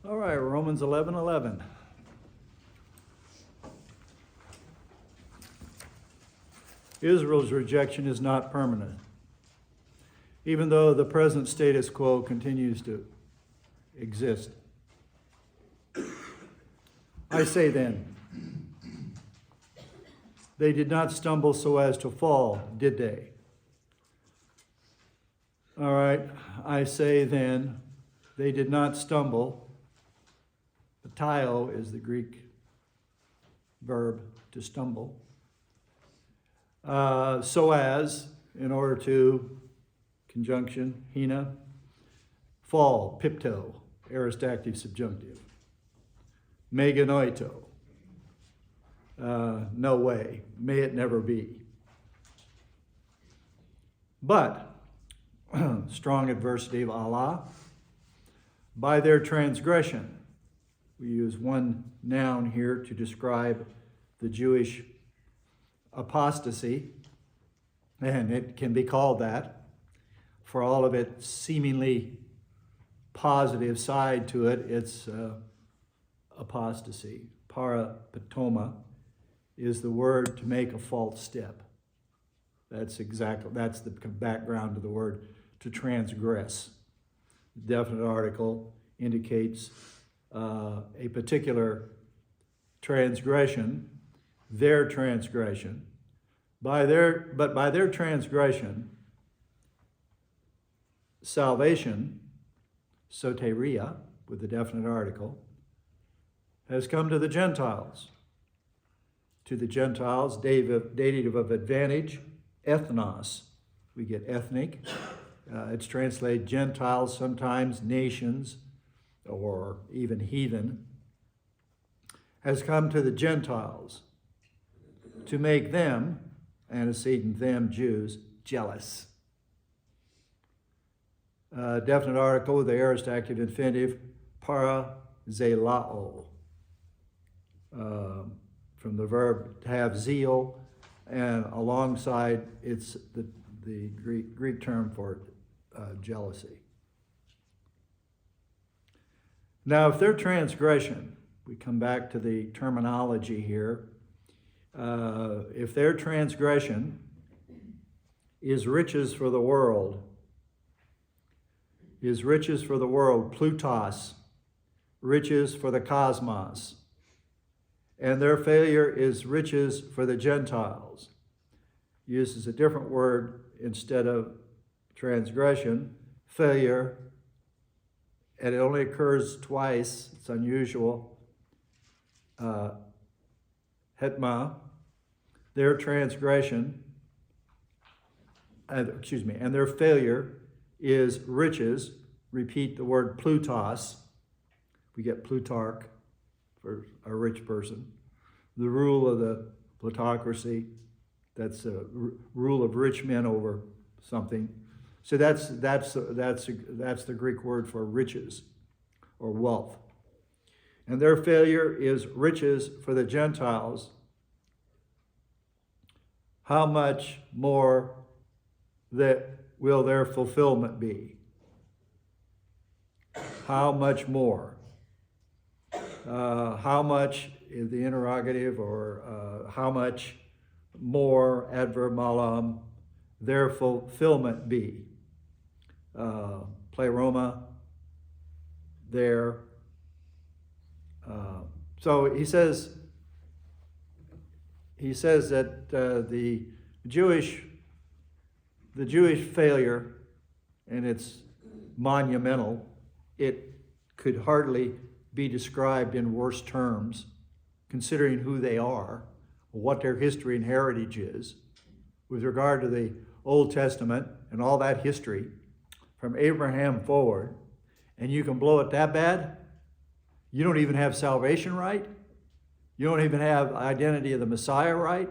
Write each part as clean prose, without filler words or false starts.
All right, Romans 11:11. Israel's rejection is not permanent, even though the present status quo continues to exist. I say then, they did not stumble so as to fall, did they? All right, I say then, they did not stumble. Patio is the Greek verb to stumble. So as, in order to, conjunction, hina, fall, pipto, aorist active subjunctive. Meganoito, no way, may it never be. But, strong adversity of Allah, by their transgression. We use one noun here to describe the Jewish apostasy, and it can be called that for all of its seemingly positive side to it. It's apostasy. Parapatoma is the word to make a false step. That's the background of the word to transgress. The definite article indicates a particular transgression, their transgression. By their transgression, salvation, soteria, with the definite article, has come to the Gentiles. To the Gentiles, dative of advantage, ethnos. We get ethnic. It's translated Gentiles, sometimes nations, or even heathen, has come to the Gentiles to make them, antecedent them, Jews, jealous. Definite article with the aorist active infinitive, parazelao, from the verb to have zeal, and alongside it's the Greek term for jealousy. Now, if their transgression, we come back to the terminology here, if their transgression is riches for the world, plutos, riches for the cosmos, and their failure is riches for the Gentiles, uses a different word instead of transgression, failure, and it only occurs twice, it's unusual. Hetma, their transgression, and their failure is riches. Repeat the word plutos. We get plutarch for a rich person. The rule of the plutocracy, that's a rule of rich men over something. So that's the Greek word for riches or wealth. And their failure is riches for the Gentiles. How much more will their fulfillment be? How much more? How much is the interrogative, or how much more, adverb malam, their fulfillment be? Pleroma, there. So he says that the Jewish failure, and it's monumental, it could hardly be described in worse terms, considering who they are, what their history and heritage is, with regard to the Old Testament and all that history from Abraham forward, and you can blow it that bad? You don't even have salvation right? You don't even have identity of the Messiah right?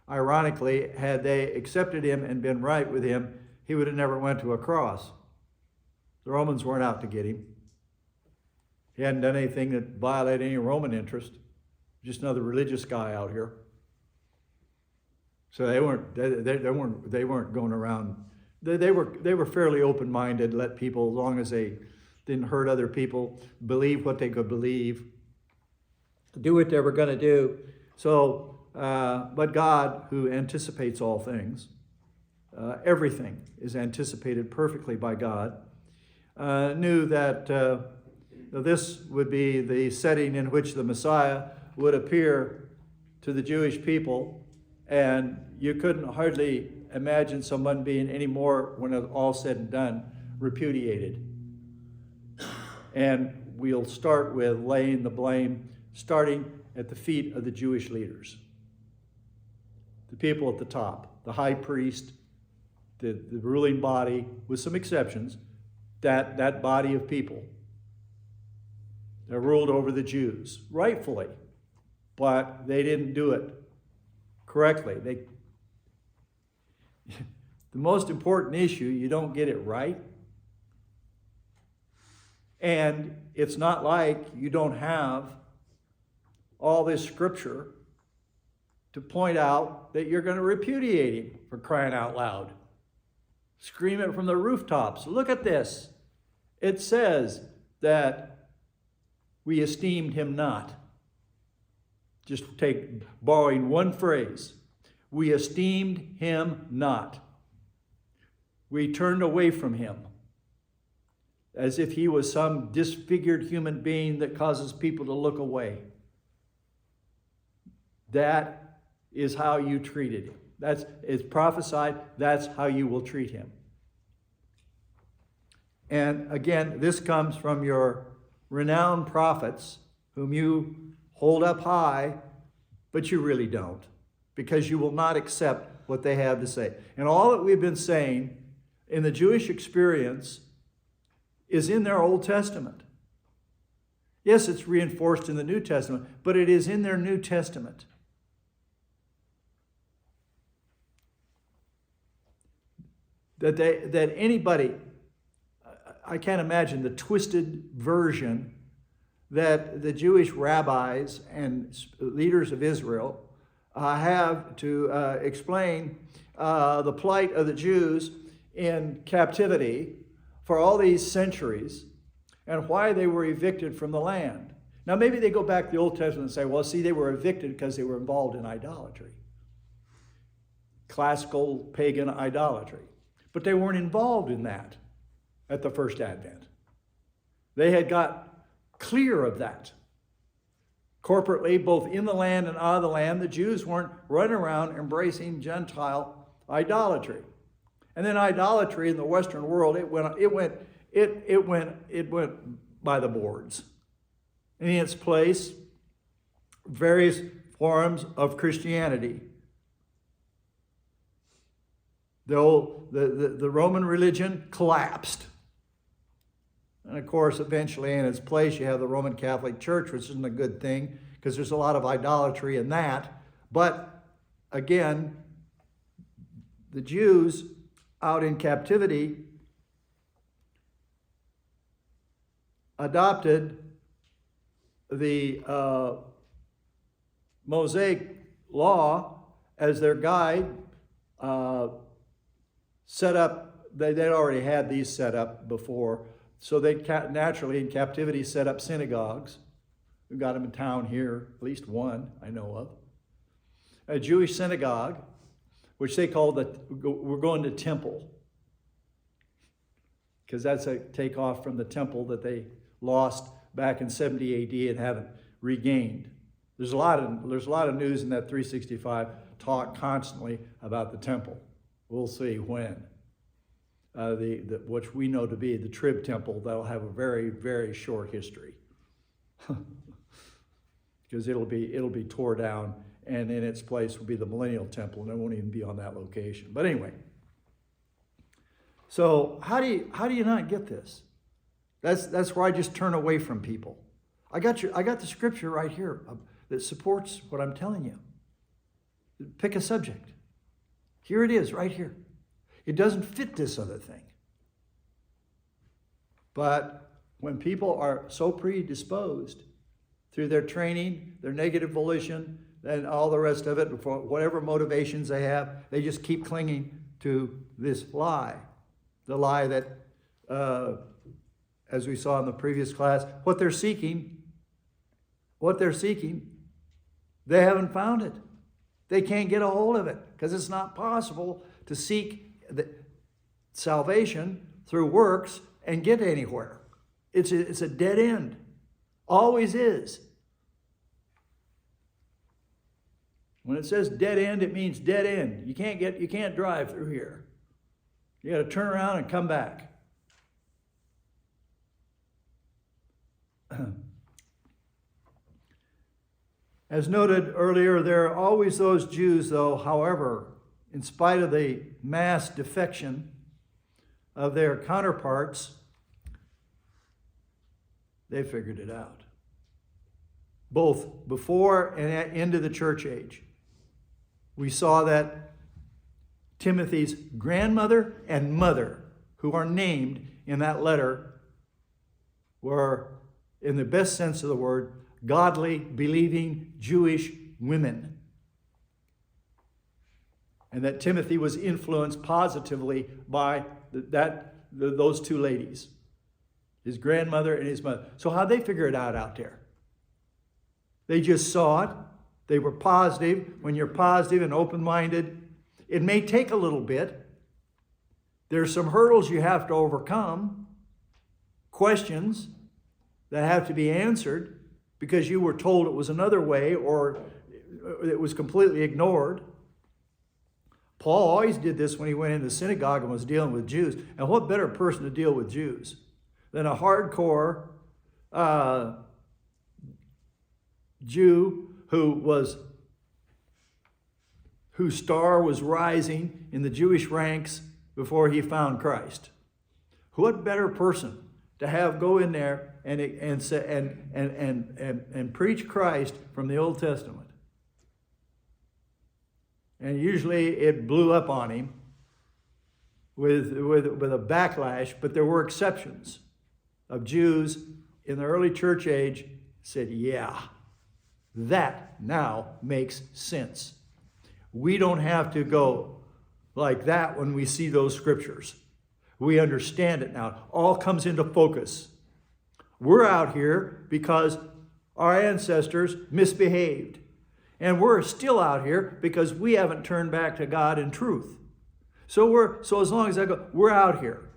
Ironically, had they accepted him and been right with him, he would have never went to a cross. The Romans weren't out to get him. He hadn't done anything that violated any Roman interest. Just another religious guy out here. So they weren't going around. They were fairly open-minded, let people, as long as they didn't hurt other people, believe what they could believe, do what they were going to do. So, but God, who anticipates all things, everything is anticipated perfectly by God, knew that this would be the setting in which the Messiah would appear to the Jewish people, and you couldn't hardly imagine someone being any more, when it's all said and done, repudiated. And we'll start with laying the blame, starting at the feet of the Jewish leaders. The people at the top, the high priest, the ruling body, with some exceptions, that body of people that ruled over the Jews, rightfully, but they didn't do it correctly. The most important issue, you don't get it right. And it's not like you don't have all this scripture to point out that you're going to repudiate him, for crying out loud. Scream it from the rooftops. Look at this. It says that we esteemed him not. Just borrowing one phrase. We esteemed him not. We turned away from him, as if he was some disfigured human being that causes people to look away. That is how you treated him. It's prophesied, that's how you will treat him. And again, this comes from your renowned prophets, whom you hold up high, but you really don't, because you will not accept what they have to say. And all that we've been saying in the Jewish experience is in their Old Testament. Yes, it's reinforced in the New Testament, but it is in their New Testament. That anybody, I can't imagine the twisted version that the Jewish rabbis and leaders of Israel have to explain the plight of the Jews in captivity for all these centuries and why they were evicted from the land. Now, maybe they go back to the Old Testament and say, well, see, they were evicted because they were involved in idolatry, classical pagan idolatry. But they weren't involved in that at the first advent. They had got clear of that. Corporately, both in the land and out of the land, the Jews weren't running around embracing Gentile idolatry. And then idolatry in the Western world, it went by the boards. And in its place, various forms of Christianity. The Roman religion collapsed. And of course, eventually in its place, you have the Roman Catholic Church, which isn't a good thing because there's a lot of idolatry in that. But again, the Jews out in captivity adopted the Mosaic law as their guide, set up, they'd already had these set up before, so they naturally in captivity set up synagogues. We've got them in town here, at least one I know of. A Jewish synagogue, which they called we're going to temple, because that's a takeoff from the temple that they lost back in 70 AD and haven't regained. There's a lot of news in that 365 talk constantly about the temple. We'll see when. Which we know to be the Trib Temple, that'll have a very, very short history. Because it'll be tore down, and in its place will be the Millennial Temple, and it won't even be on that location. But anyway, so how do you not get this? That's where I just turn away from people. I got the scripture right here that supports what I'm telling you. Pick a subject. Here it is, right here. It doesn't fit this other thing. But when people are so predisposed through their training, their negative volition, and all the rest of it, for whatever motivations they have, they just keep clinging to this lie. The lie that as we saw in the previous class, what they're seeking, they haven't found it. They can't get a hold of it because it's not possible to seek the salvation through works and get anywhere. It's a dead end. Always is. When it says dead end, it means dead end. You can't drive through here. You got to turn around and come back. As noted earlier, there are always those Jews, though, however, in spite of the mass defection of their counterparts, they figured it out. Both before and into the church age. We saw that Timothy's grandmother and mother, who are named in that letter, were, in the best sense of the word, godly, believing Jewish women. And that Timothy was influenced positively by those two ladies, his grandmother and his mother. So how'd they figure it out there? They just saw it. They were positive. When you're positive and open-minded, it may take a little bit. There's some hurdles you have to overcome, questions that have to be answered because you were told it was another way or it was completely ignored. Paul always did this when he went into the synagogue and was dealing with Jews. And what better person to deal with Jews than a hardcore Jew whose star was rising in the Jewish ranks before he found Christ? What better person to have go in there and preach Christ from the Old Testament? And usually it blew up on him with a backlash, but there were exceptions of Jews in the early church age said, yeah, that now makes sense. We don't have to go like that when we see those scriptures. We understand it now. All comes into focus. We're out here because our ancestors misbehaved. And we're still out here because we haven't turned back to God in truth. So as long as I go, we're out here.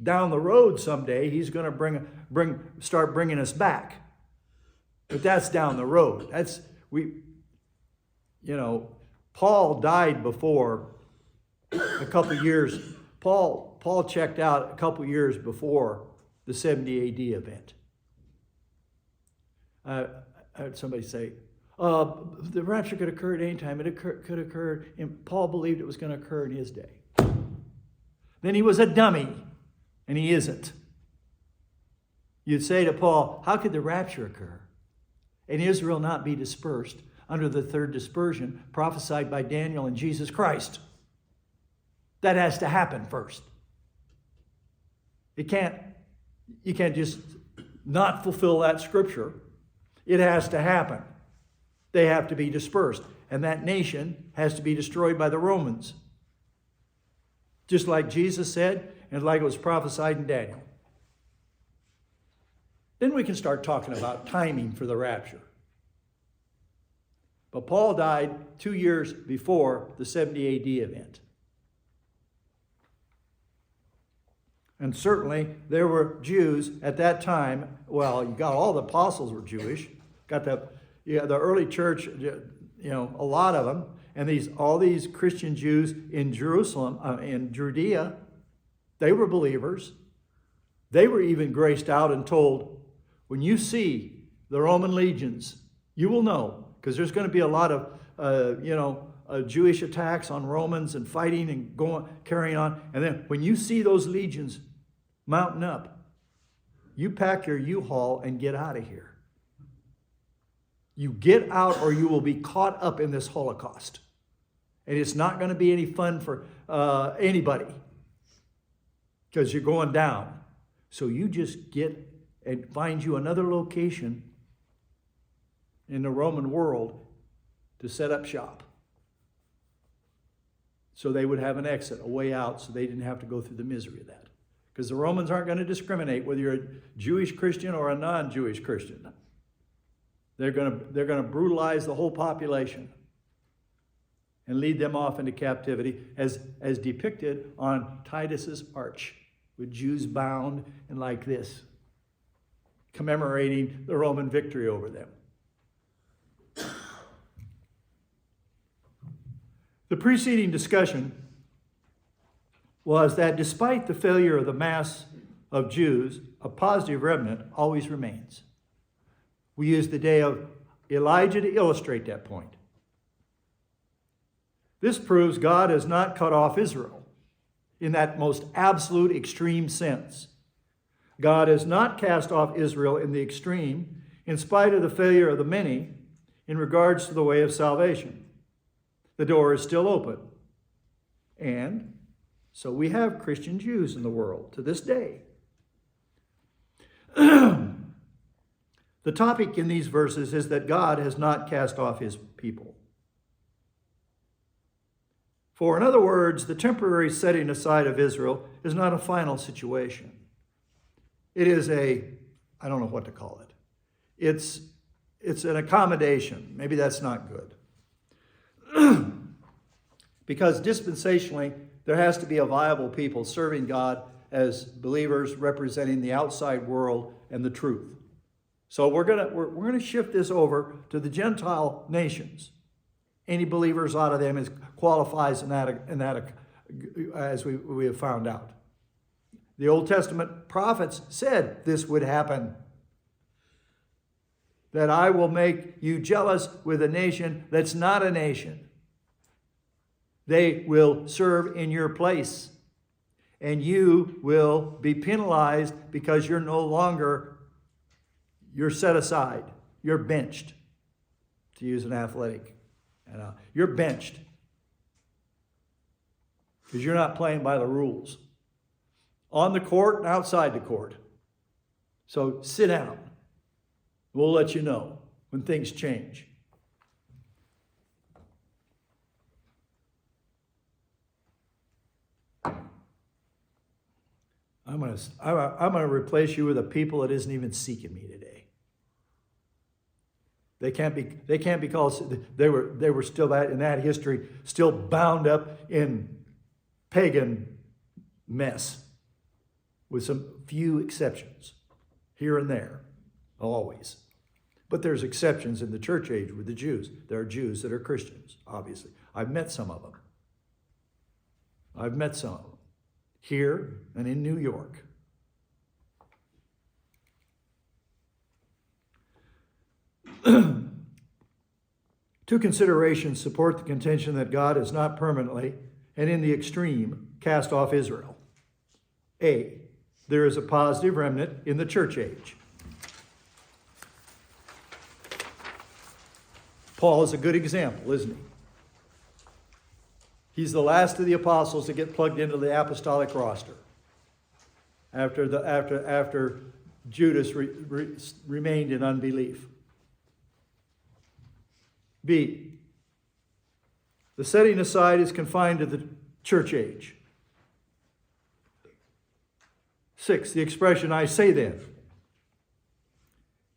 Down the road someday, he's going to start bringing us back. But that's down the road. Paul died before a couple years. Paul checked out a couple years before the 70 AD event. I heard somebody say, the rapture could occur at any time. It could occur, and Paul believed it was going to occur in his day. Then he was a dummy, and he isn't. You'd say to Paul, how could the rapture occur and Israel not be dispersed under the third dispersion prophesied by Daniel and Jesus Christ? That has to happen first. You can't just not fulfill that scripture. It has to happen. They have to be dispersed. And that nation has to be destroyed by the Romans. Just like Jesus said, and like it was prophesied in Daniel. Then we can start talking about timing for the rapture. But Paul died 2 years before the 70 AD event. And certainly there were Jews at that time. Well, you got all the apostles were Jewish. Got the early church, a lot of them. And all these Christian Jews in Jerusalem, in Judea, they were believers. They were even graced out and told, when you see the Roman legions, you will know, because there's going to be a lot of Jewish attacks on Romans and fighting and carrying on. And then when you see those legions mounting up, you pack your U-Haul and get out of here. You get out or you will be caught up in this Holocaust. And it's not going to be any fun for anybody because you're going down. So you just get and find you another location in the Roman world to set up shop. So they would have an exit, a way out, so they didn't have to go through the misery of that. because the Romans aren't going to discriminate whether you're a Jewish Christian or a non-Jewish Christian. They're going to brutalize the whole population and lead them off into captivity, as depicted on Titus's arch, with Jews bound and like this, commemorating the Roman victory over them. The preceding discussion was that despite the failure of the mass of Jews, a positive remnant always remains. We use the day of Elijah to illustrate that point. This proves God has not cut off Israel in that most absolute extreme sense. God has not cast off Israel in the extreme, in spite of the failure of the many in regards to the way of salvation. The door is still open. And so we have Christian Jews in the world to this day. The topic in these verses is that God has not cast off his people. For in other words, the temporary setting aside of Israel is not a final situation. It is I don't know what to call it. It's an accommodation. Maybe that's not good. Because dispensationally, there has to be a viable people serving God as believers representing the outside world and the truth. So we're gonna shift this over to the Gentile nations. Any believers out of them qualifies in that as we have found out. The Old Testament prophets said this would happen. That I will make you jealous with a nation that's not a nation. They will serve in your place. And you will be penalized because you're set aside. You're benched, to use an athletic. You're benched because you're not playing by the rules. On the court and outside the court. So sit down. We'll let you know when things change. I'm gonna replace you with a people that isn't even seeking me today. They can't be called. They were still in that history, still bound up in pagan mess, with some few exceptions here and there, always. But there's exceptions in the church age with the Jews. There are Jews that are Christians, obviously. I've met some of them. Here and in New York. Two considerations support the contention that God has not permanently and in the extreme cast off Israel. A, there is a positive remnant in the church age. Paul is a good example, isn't he? He's the last of the apostles to get plugged into the apostolic roster after Judas remained in unbelief. B, the setting aside is confined to the church age. 6, the expression, I say then,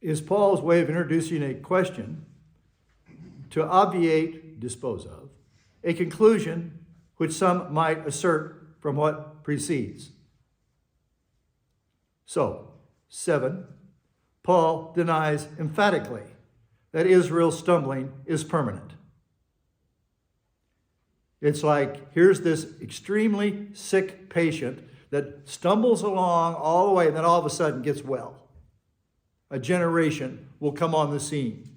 is Paul's way of introducing a question to obviate, dispose of, a conclusion which some might assert from what precedes. So, 7, Paul denies emphatically that Israel's stumbling is permanent. It's like, here's this extremely sick patient that stumbles along all the way and then all of a sudden gets well. A generation will come on the scene.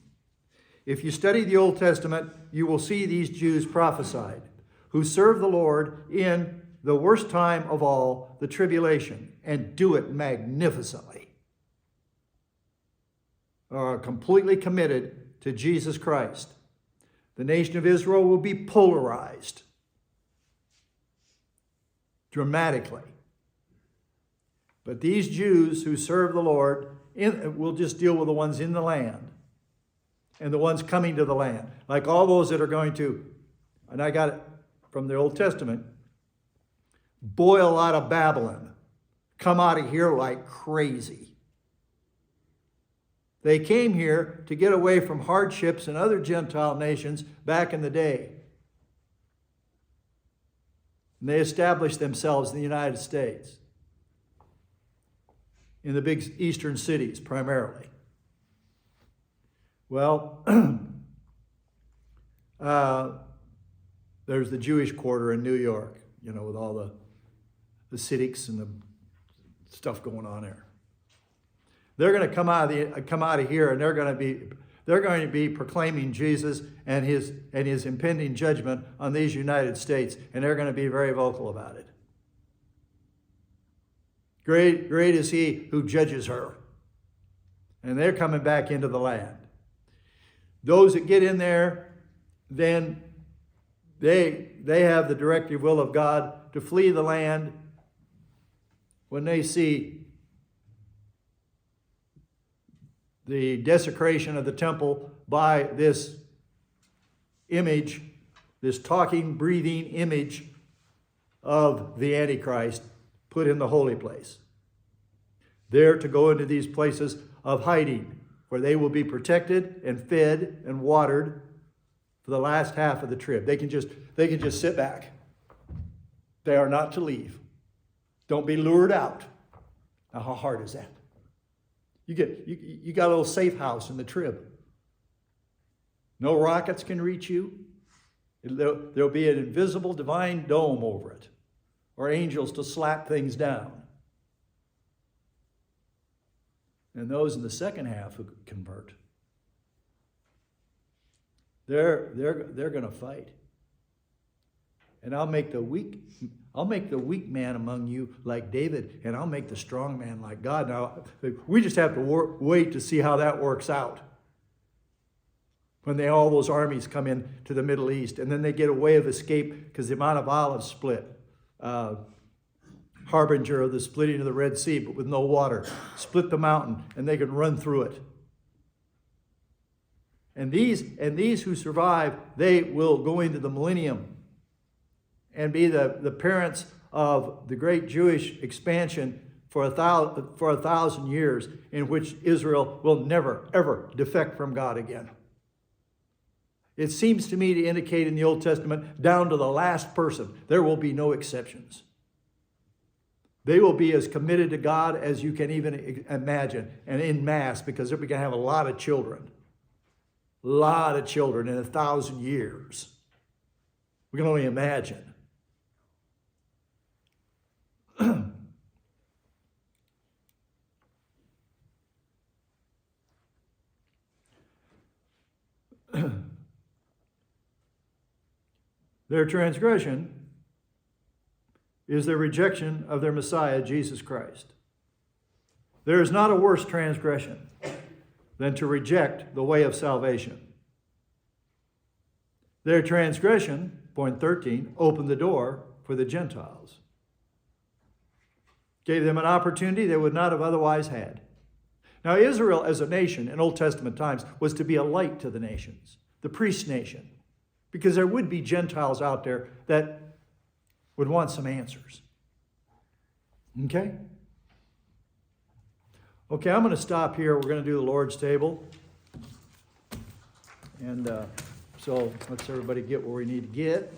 If you study the Old Testament, you will see these Jews prophesied, who serve the Lord in the worst time of all, the tribulation, and do it magnificently. Are completely committed to Jesus Christ. The nation of Israel will be polarized dramatically. But these Jews who serve the Lord, we'll just deal with the ones in the land and the ones coming to the land. Like all those that are going to, and I got it from the Old Testament, boil out of Babylon, come out of here like crazy. They came here to get away from hardships in other Gentile nations back in the day. And they established themselves in the United States, in the big eastern cities primarily. Well, there's the Jewish quarter in New York, you know, with all the Hasidics and the stuff going on there. They're going to come out of here, and they're going to be proclaiming Jesus and his impending judgment on these United States, and they're going to be very vocal about it. Great is he who judges her. And they're coming back into the land. Those that get in there, then they have the directive will of God to flee the land when they see the desecration of the temple by this image, this talking, breathing image of the Antichrist put in the holy place. They're to go into these places of hiding, where they will be protected and fed and watered for the last half of the trip. They can just sit back. They are not to leave. Don't be lured out. Now, how hard is that? You got a little safe house in the trib. No rockets can reach you. There'll be an invisible divine dome over it, or angels to slap things down. And those in the second half who convert, they're going to fight. And I'll make the weak man among you like David, and I'll make the strong man like God. Now, we just have to wait to see how that works out. When all those armies come in to the Middle East, and then they get a way of escape because the Mount of Olives split. Harbinger of the splitting of the Red Sea, but with no water. Split the mountain, and they can run through it. And these who survive, they will go into the millennium and be the parents of the great Jewish expansion for a thousand years, in which Israel will never, ever defect from God again. It seems to me to indicate in the Old Testament, down to the last person, there will be no exceptions. They will be as committed to God as you can even imagine, and in mass, because they're going to have a lot of children. A lot of children in 1,000 years. We can only imagine. Their transgression is their rejection of their Messiah, Jesus Christ. There is not a worse transgression than to reject the way of salvation. Their transgression, point 13, opened the door for the Gentiles. Gave them an opportunity they would not have otherwise had. Now, Israel as a nation in Old Testament times was to be a light to the nations, the priest nation, because there would be Gentiles out there that would want some answers. Okay? Okay, I'm going to stop here. We're going to do the Lord's table. And so let's everybody get where we need to get.